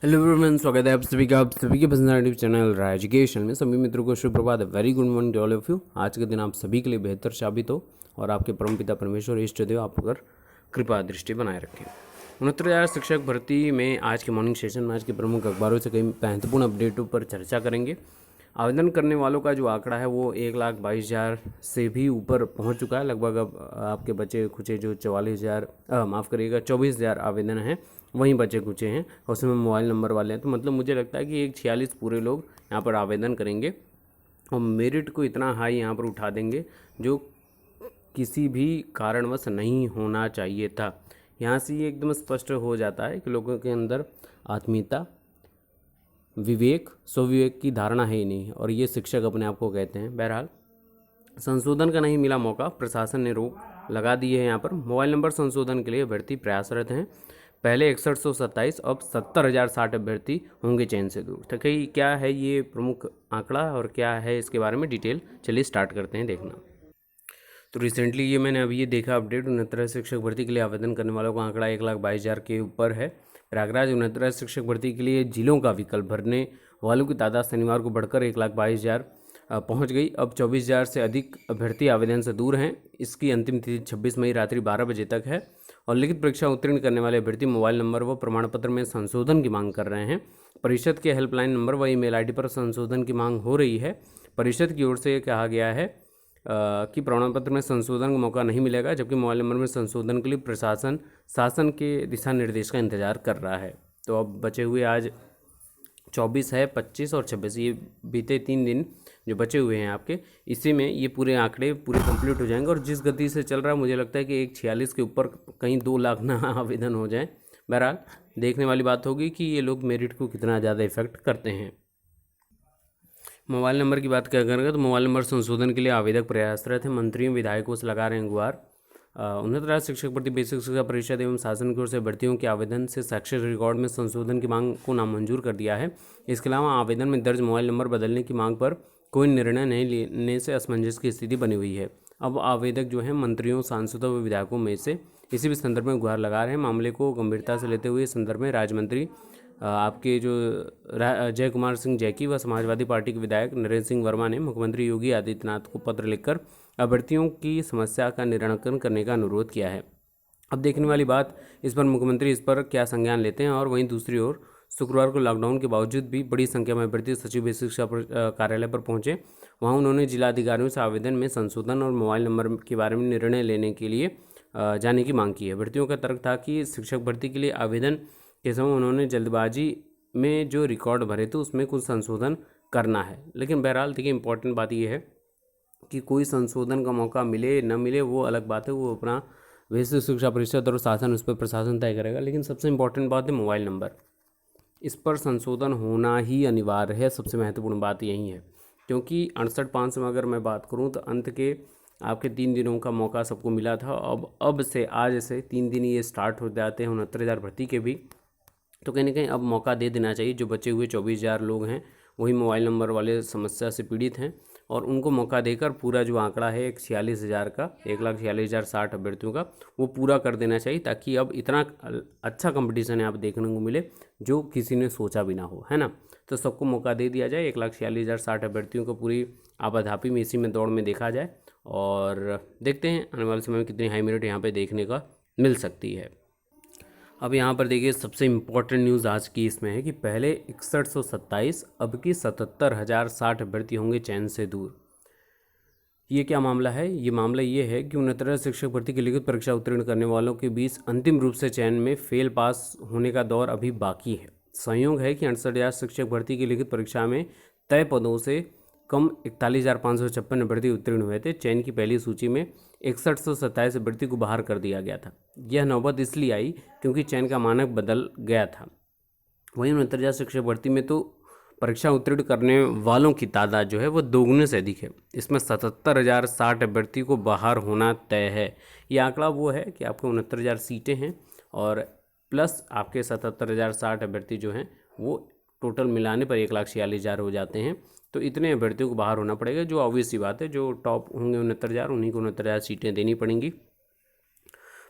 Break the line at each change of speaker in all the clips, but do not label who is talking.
Hello everyone, स्वागत है आप सभी के पसंदीदा यूट्यूब चैनल राय एजुकेशन में। सभी मित्रों को शुभ प्रभात। Very good morning to all of you. आज के दिन आप सभी के लिए बेहतर साबित हो और आपके परमपिता परमेश्वर इष्ट देव आप पर कृपा दृष्टि बनाए रखें। 69,000 शिक्षक भर्ती में आज के मॉर्निंग सेशन में आज के प्रमुख अखबारों से कई महत्वपूर्ण अपडेटों पर चर्चा करेंगे। आवेदन करने वालों का जो आंकड़ा है वो 1,22,000 से भी ऊपर पहुंच चुका है। लगभग अब आपके बचे खुचे जो 24,000 आवेदन हैं वहीं बचे कुचे हैं, उसमें मोबाइल नंबर वाले हैं। तो मतलब मुझे लगता है कि एक 46 पूरे लोग यहाँ पर आवेदन करेंगे और मेरिट को इतना हाई यहाँ पर उठा देंगे जो किसी भी कारणवश नहीं होना चाहिए था। यहाँ से ये एकदम स्पष्ट हो जाता है कि लोगों के अंदर आत्मीयता, विवेक, स्वविवेक की धारणा है ही नहीं, और ये शिक्षक अपने आप को कहते हैं। बहरहाल संशोधन का नहीं मिला मौका, प्रशासन ने रोक लगा दी है। यहाँ पर मोबाइल नंबर संशोधन के लिए अभ्यर्थी प्रयासरत हैं। पहले 6127, अब 70,060 अभ्यर्थी होंगे चयन से दूर। तो कई क्या है ये प्रमुख आंकड़ा और क्या है इसके बारे में डिटेल, चलिए स्टार्ट करते हैं देखना। तो रिसेंटली ये मैंने अभी ये देखा अपडेट, 69 शिक्षक भर्ती के लिए आवेदन करने वालों का आंकड़ा 1,22,000 के ऊपर है। प्रयागराज 69 शिक्षक भर्ती के लिए जिलों का विकल्प भरने वालों की तादाद शनिवार को बढ़कर 1,22,000 पहुंच गई। अब 24,000 से अधिक अभ्यर्थी आवेदन से दूर हैं। इसकी अंतिम तिथि 26 मई रात्रि 12 बजे तक है। और लिखित परीक्षा उत्तीर्ण करने वाले अभ्यर्थी मोबाइल नंबर व प्रमाण पत्र में संशोधन की मांग कर रहे हैं। परिषद के हेल्पलाइन नंबर व ईमेल आईडी पर संशोधन की मांग हो रही है। परिषद की ओर से कहा गया है कि प्रमाण पत्र में संशोधन का मौका नहीं मिलेगा, जबकि मोबाइल नंबर में संशोधन के लिए प्रशासन शासन के दिशा निर्देश का इंतजार कर रहा है। तो अब बचे हुए आज 24 है, 25 और 26, ये बीते 3 दिन जो बचे हुए हैं आपके, इसी में ये पूरे आंकड़े पूरे कंप्लीट हो जाएंगे। और जिस गति से चल रहा है मुझे लगता है कि एक 46 के ऊपर कहीं 2 लाख ना आवेदन हो जाए। बहरहाल देखने वाली बात होगी कि ये लोग मेरिट को कितना ज़्यादा इफेक्ट करते हैं। मोबाइल नंबर की बात क्या करेंगे तो मोबाइल नंबर संशोधन के लिए आवेदक प्रयासरत हैं। मंत्रियों विधायकों से लगा रहे हैं गुहार। 69 शिक्षक भर्ती बेसिक शिक्षा परिषद एवं शासन की ओर से भर्तियों के आवेदन से शैक्षिक रिकॉर्ड में संशोधन की मांग को नामंजूर कर दिया है। इसके अलावा आवेदन में दर्ज मोबाइल नंबर बदलने की मांग पर कोई निर्णय नहीं लेने से असमंजस की स्थिति बनी हुई है। अब आवेदक जो हैं मंत्रियों, सांसदों व विधायकों में से इसी भी संदर्भ में गुहार लगा रहे हैं। मामले को गंभीरता से लेते हुए इस संदर्भ में राज्य मंत्री आपके जो जय कुमार सिंह जैकी व समाजवादी पार्टी के विधायक नरेंद्र सिंह वर्मा ने मुख्यमंत्री योगी आदित्यनाथ को पत्र लिखकर अभ्यर्थियों की समस्या का निराकरण करने का अनुरोध किया है। अब देखने वाली बात इस पर मुख्यमंत्री इस पर क्या संज्ञान लेते हैं। और वहीं दूसरी ओर शुक्रवार को लॉकडाउन के बावजूद भी बड़ी संख्या में अभ्यर्थी सचिव बेसिक शिक्षा कार्यालय पर पहुंचे। वहां उन्होंने जिलाधिकारियों से आवेदन में संशोधन और मोबाइल नंबर के बारे में निर्णय लेने के लिए जाने की मांग की है। अभ्यर्थियों का तर्क था कि शिक्षक भर्ती के लिए आवेदन के समय उन्होंने जल्दबाजी में जो रिकॉर्ड भरे थे उसमें कुछ संशोधन करना है। लेकिन बहरहाल देखिए, इंपॉर्टेंट बात यह है कि कोई संशोधन का मौका मिले न मिले वो अलग बात है, वो अपना बेसिक शिक्षा परिषद और शासन उस पर प्रशासन तय करेगा। लेकिन सबसे इंपॉर्टेंट बात है मोबाइल नंबर, इस पर संशोधन होना ही अनिवार्य है। सबसे महत्वपूर्ण बात यही है, क्योंकि 68/5 में अगर मैं बात करूं तो अंत के आपके 3 दिनों का मौका सबको मिला था। अब से आज से 3 दिन ये स्टार्ट हो जाते हैं 69,000 भर्ती के भी। तो कहीं ना कहीं अब मौका दे देना चाहिए। जो बचे हुए 24,000 लोग हैं वही मोबाइल नंबर वाले समस्या से पीड़ित हैं, और उनको मौका देकर पूरा जो आंकड़ा है 46,000 का, 1,46,060 अभ्यर्थियों का, वो पूरा कर देना चाहिए, ताकि अब इतना अच्छा कंपटीशन है आप देखने को मिले जो किसी ने सोचा भी ना हो, है ना। तो सबको मौका दे दिया जाए। 1,46,060 अभ्यर्थियों को पूरी आपाधापी में इसी में दौड़ में देखा जाए, और देखते हैं आने वाले समय में कितनी हाई मेरिट यहाँ पर देखने का मिल सकती है। अब यहाँ पर देखिए, सबसे इम्पोर्टेंट न्यूज़ आज की इसमें है कि पहले 6127, अब की 70,060 अभ्यर्थी होंगे चयन से दूर। ये क्या मामला है? ये मामला ये है कि 69 शिक्षक भर्ती की लिखित परीक्षा उत्तीर्ण करने वालों के बीच अंतिम रूप से चयन में फेल पास होने का दौर अभी बाकी है। संयोग है कि 68,000 शिक्षक भर्ती की लिखित परीक्षा में तय पदों से कम 41,556 अभ्यर्थी उत्तीर्ण हुए थे। चयन की पहली सूची में 6127 अभ्यर्थी को बाहर कर दिया गया था। यह नौबत इसलिए आई क्योंकि चयन का मानक बदल गया था। वहीं 69,000 शिक्षक भर्ती में तो परीक्षा उत्तीर्ण करने वालों की तादाद जो है वो दोगुने से अधिक है। इसमें 77,060 अभ्यर्थी को बाहर होना तय है। ये आंकड़ा वो है कि आपको 69,000 सीटें हैं और प्लस आपके 77,060 अभ्यर्थी जो हैं वो टोटल मिलाने पर 1,46,000 हो जाते हैं। तो इतने अभ्यर्थियों को बाहर होना पड़ेगा, जो ऑब्वियस सी बात है। जो टॉप होंगे 69,000 उन्हीं को 69,000 सीटें देनी पड़ेंगी।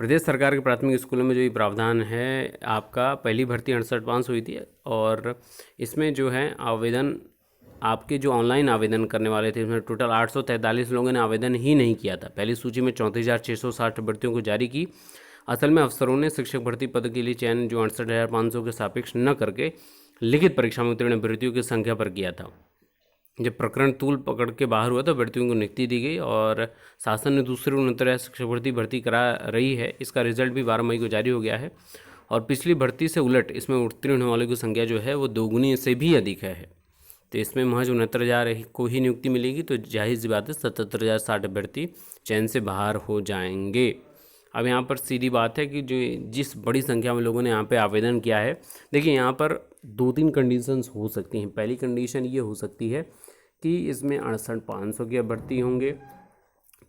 प्रदेश सरकार के प्राथमिक स्कूलों में जो ये प्रावधान है, आपका पहली भर्ती 68,500 हुई थी और इसमें जो है आवेदन आपके जो ऑनलाइन आवेदन करने वाले थे उसमें टोटल 843 लोगों ने आवेदन ही नहीं किया था। पहली सूची में 34,660 भर्तियों को जारी की। असल में अफसरों ने शिक्षक भर्ती पद के लिए चयन जो 68,500 के सापेक्ष न करके लिखित परीक्षा में उत्तीर्ण अभ्यर्थियों की संख्या पर किया था। जब प्रकरण तूल पकड़ के बाहर हुआ तो अभ्यर्थियों को नियुक्ति दी गई और शासन ने दूसरी उन्नतर शिक्षक भर्ती करा रही है। इसका रिजल्ट भी 12 मई को जारी हो गया है और पिछली भर्ती से उलट इसमें उत्तीर्ण होने वालों की संख्या जो है वो दोगुनी से भी अधिक है। तो इसमें महज 69,000 को ही नियुक्ति मिलेगी, तो जाहिर सी बात है 77,060 अभ्यर्थी चयन से बाहर हो जाएंगे। अब यहाँ पर सीधी बात है कि जो जिस बड़ी संख्या में लोगों ने यहाँ पे आवेदन किया है, देखिए यहाँ पर 2-3 कंडीशंस हो सकती हैं। पहली कंडीशन ये हो सकती है कि इसमें 68,500 के अभ्यर्थी होंगे,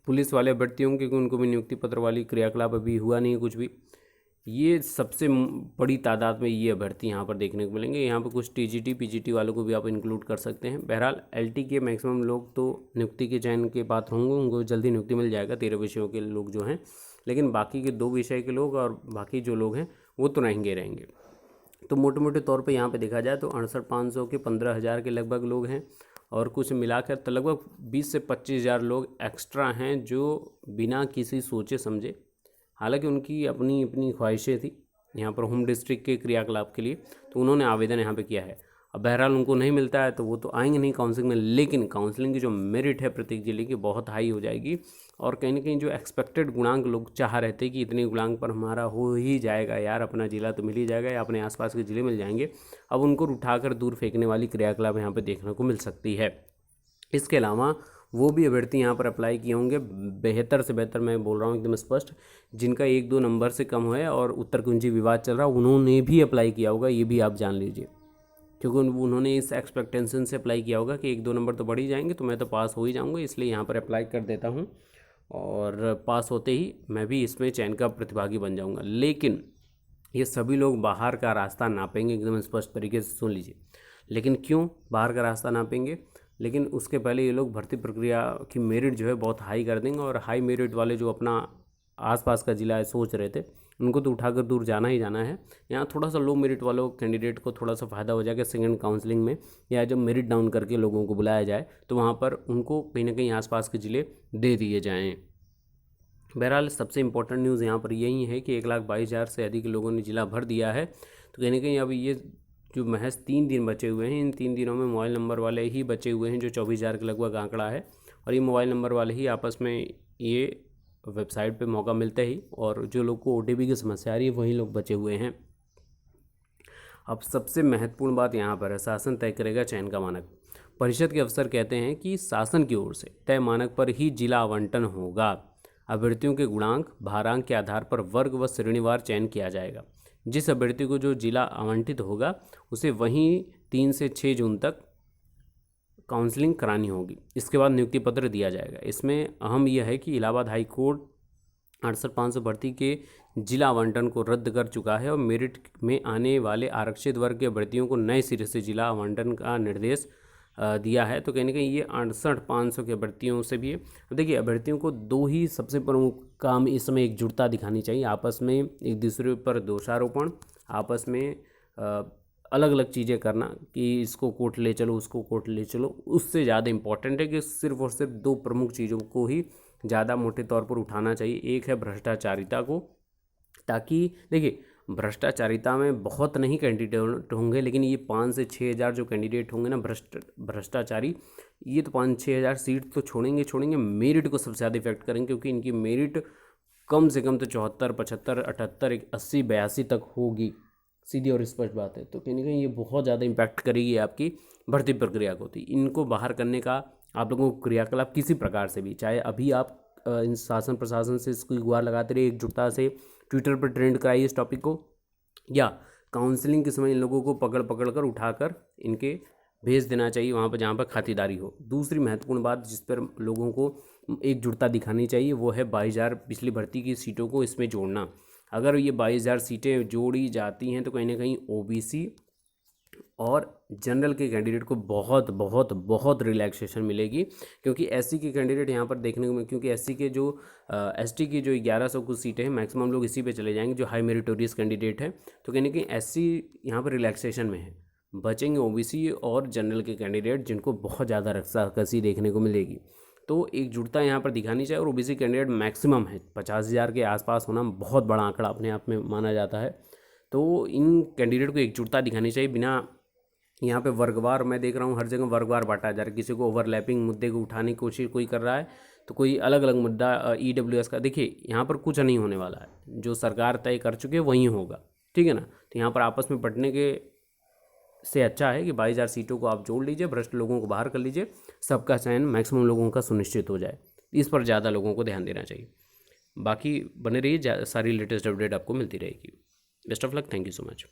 पुलिस वाले अभ्यर्थी होंगे क्योंकि उनको भी नियुक्ति पत्र वाली क्रियाकलाप अभी हुआ नहीं है कुछ भी। ये सबसे बड़ी तादाद में ये अभ्यर्थी यहाँ पर देखने को मिलेंगे। यहाँ पर कुछ टीजीटी पीजीटी वालों को भी आप इंक्लूड कर सकते हैं। बहरहाल एलटी के मैक्सिमम लोग तो नियुक्ति के चयन के पात्र होंगे, उनको जल्दी नियुक्ति मिल जाएगा 13 विषयों के लोग जो हैं, लेकिन बाकी के 2 विषय के लोग और बाकी जो लोग हैं वो तो रहेंगे। तो मोटे मोटे तौर पे यहाँ पे देखा जाए तो 68,500 के 15,000 के लगभग लोग हैं और कुछ मिलाकर तो लगभग 20 से 25,000 लोग एक्स्ट्रा हैं जो बिना किसी सोचे समझे, हालांकि उनकी अपनी अपनी ख्वाहिशें थी यहाँ पर होम डिस्ट्रिक्ट के क्रियाकलाप के लिए, तो उन्होंने आवेदन यहाँ पे किया है। अब बहरहाल उनको नहीं मिलता है तो वो तो आएंगे नहीं काउंसलिंग में, लेकिन काउंसलिंग की जो मेरिट है प्रत्येक जिले की बहुत हाई हो जाएगी और कहीं ना कहीं जो एक्सपेक्टेड गुणांक लोग चाह रहे थे कि इतने गुणांक पर हमारा हो ही जाएगा यार, अपना जिला तो मिल ही जाएगा या अपने आसपास के ज़िले मिल जाएंगे, अब उनको उठाकर दूर फेंकने वाली क्रियाकलाप यहाँ पर देखने को मिल सकती है। इसके अलावा वो भी अभ्यर्थी यहाँ पर अप्लाई किए होंगे, बेहतर से बेहतर मैं बोल रहा हूँ एकदम स्पष्ट, जिनका 1-2 नंबर से कम है और उत्तर कुंजी विवाद चल रहा, उन्होंने भी अप्लाई किया होगा, ये भी आप जान लीजिए, क्योंकि उन्होंने इस एक्सपेक्टेशन से अप्लाई किया होगा कि 1-2 नंबर तो बढ़ ही जाएंगे तो मैं तो पास हो ही जाऊँगा, इसलिए यहाँ पर अप्लाई कर देता हूँ और पास होते ही मैं भी इसमें चयन का प्रतिभागी बन जाऊँगा। लेकिन ये सभी लोग बाहर का रास्ता नापेंगे, एकदम स्पष्ट तरीके से सुन लीजिए। लेकिन क्यों बाहर का रास्ता नापेंगे? लेकिन उसके पहले ये लोग भर्ती प्रक्रिया की मेरिट जो है बहुत हाई कर देंगे और हाई मेरिट वाले जो अपना आसपास का ज़िला सोच रहे थे उनको तो उठाकर दूर जाना ही जाना है। यहाँ थोड़ा सा लो मेरिट वालों कैंडिडेट को थोड़ा सा फ़ायदा हो जाएगा सेकंड काउंसलिंग में, या जब मेरिट डाउन करके लोगों को बुलाया जाए तो वहाँ पर उनको कहीं ना कहीं आसपास के ज़िले दे दिए जाएँ। बहरहाल सबसे इम्पोर्टेंट न्यूज़ यहाँ पर यही है कि 1,22,000 से अधिक लोगों ने ज़िला भर दिया है। तो कहीं ना कहीं अब ये जो महज 3 दिन बचे हुए हैं, इन 3 दिनों में मोबाइल नंबर वाले ही बचे हुए हैं जो 24,000 के लगभग आंकड़ा है, और ये मोबाइल नंबर वाले ही आपस में ये वेबसाइट पे मौका मिलते ही, और जो लोग को OTP की समस्या आ रही है वही लोग बचे हुए हैं। अब सबसे महत्वपूर्ण बात यहाँ पर है, शासन तय करेगा चयन का मानक। परिषद के अफसर कहते हैं कि शासन की ओर से तय मानक पर ही जिला आवंटन होगा। अभ्यर्थियों के गुणांक भारांक के आधार पर वर्ग व श्रेणीवार चयन किया जाएगा। जिस अभ्यर्थी को जो जिला आवंटित होगा उसे वहीं 3 से 6 जून तक काउंसलिंग करानी होगी। इसके बाद नियुक्ति पत्र दिया जाएगा। इसमें अहम यह है कि इलाहाबाद हाई कोर्ट 68,500 भर्ती के जिला आवंटन को रद्द कर चुका है और मेरिट में आने वाले आरक्षित वर्ग के अभ्यर्थियों को नए सिरे से जिला आवंटन का निर्देश दिया है। तो कहीं ना कहीं ये 68,500 के अभ्यर्थियों से भी है। देखिए, अभ्यर्थियों को 2 ही सबसे प्रमुख काम इस समय एकजुटता दिखानी चाहिए, आपस में एक दूसरे पर दोषारोपण, आपस में अलग अलग चीज़ें करना कि इसको कोर्ट ले चलो उसको कोर्ट ले चलो, उससे ज़्यादा इम्पॉर्टेंट है कि सिर्फ और सिर्फ 2 प्रमुख चीज़ों को ही ज़्यादा मोटे तौर पर उठाना चाहिए। एक है भ्रष्टाचारिता को, ताकि देखिए भ्रष्टाचारिता में बहुत नहीं कैंडिडेट होंगे, लेकिन ये 5 से 6 हज़ार जो कैंडिडेट होंगे ना भ्रष्टाचारी, ये तो 5-6 हज़ार सीट तो छोड़ेंगे, मेरिट को सबसे ज़्यादा इफेक्ट करेंगे, क्योंकि इनकी मेरिट कम से कम तो 74, 75, 78, 80, 82 तक होगी, सीधी और स्पष्ट बात है। तो कहीं ना कहीं ये बहुत ज़्यादा इम्पैक्ट करेगी आपकी भर्ती प्रक्रिया को। तो इनको बाहर करने का आप लोगों को क्रियाकलाप किसी प्रकार से भी, चाहे अभी आप इन शासन प्रशासन से इसकी गुहार लगाते रहे, एकजुटता से ट्विटर पर ट्रेंड कराइए इस टॉपिक को, या काउंसलिंग के समय इन लोगों को पकड़ कर उठाकर इनके भेज देना चाहिए वहाँ पर जहाँ पर खातिरदारी हो। दूसरी महत्वपूर्ण बात जिस पर लोगों को एकजुटता दिखानी चाहिए वो है 22,000 पिछली भर्ती की सीटों को इसमें जोड़ना। अगर ये 22,000 सीटें जोड़ी जाती हैं तो कहीं ना कहीं OBC और जनरल के कैंडिडेट को बहुत बहुत बहुत रिलैक्सेशन मिलेगी, क्योंकि एससी के कैंडिडेट यहाँ पर देखने को क्योंकि एससी के जो एसटी की जो 1100 कुछ सीटें हैं, मैक्सिमम लोग इसी पे चले जाएंगे जो हाई मेरिटोरियस कैंडिडेट है। तो कहने कि एससी यहाँ पर रिलैक्सेशन में है, बचेंगे ओबीसी और जनरल के कैंडिडेट जिनको बहुत ज़्यादा रस्साकसी देखने को मिलेगी। तो एकजुटता यहाँ पर दिखानी चाहिए, और ओबीसी कैंडिडेट मैक्सिमम है 50,000 के आसपास होना बहुत बड़ा आंकड़ा अपने आप में माना जाता है। तो इन कैंडिडेट को एकजुटता दिखानी चाहिए, बिना यहाँ पे वर्गवार, मैं देख रहा हूँ हर जगह वर्गवार बांटा जा रहा है, किसी को ओवरलैपिंग मुद्दे को उठाने की कोशिश कोई कर रहा है, तो कोई अलग अलग मुद्दा ईडब्ल्यूएस का। देखिए यहाँ पर कुछ नहीं होने वाला है, जो सरकार तय कर चुके वही होगा, ठीक है ना। तो यहाँ पर आपस में पटने के से अच्छा है कि 22,000 सीटों को आप जोड़ लीजिए, भ्रष्ट लोगों को बाहर कर लीजिए, सबका चयन मैक्सिमम लोगों का सुनिश्चित हो जाए। इस पर ज़्यादा लोगों को ध्यान देना चाहिए। बाकी बने रहिए, सारी लेटेस्ट अपडेट आपको मिलती रहेगी। Best of luck, thank you so much.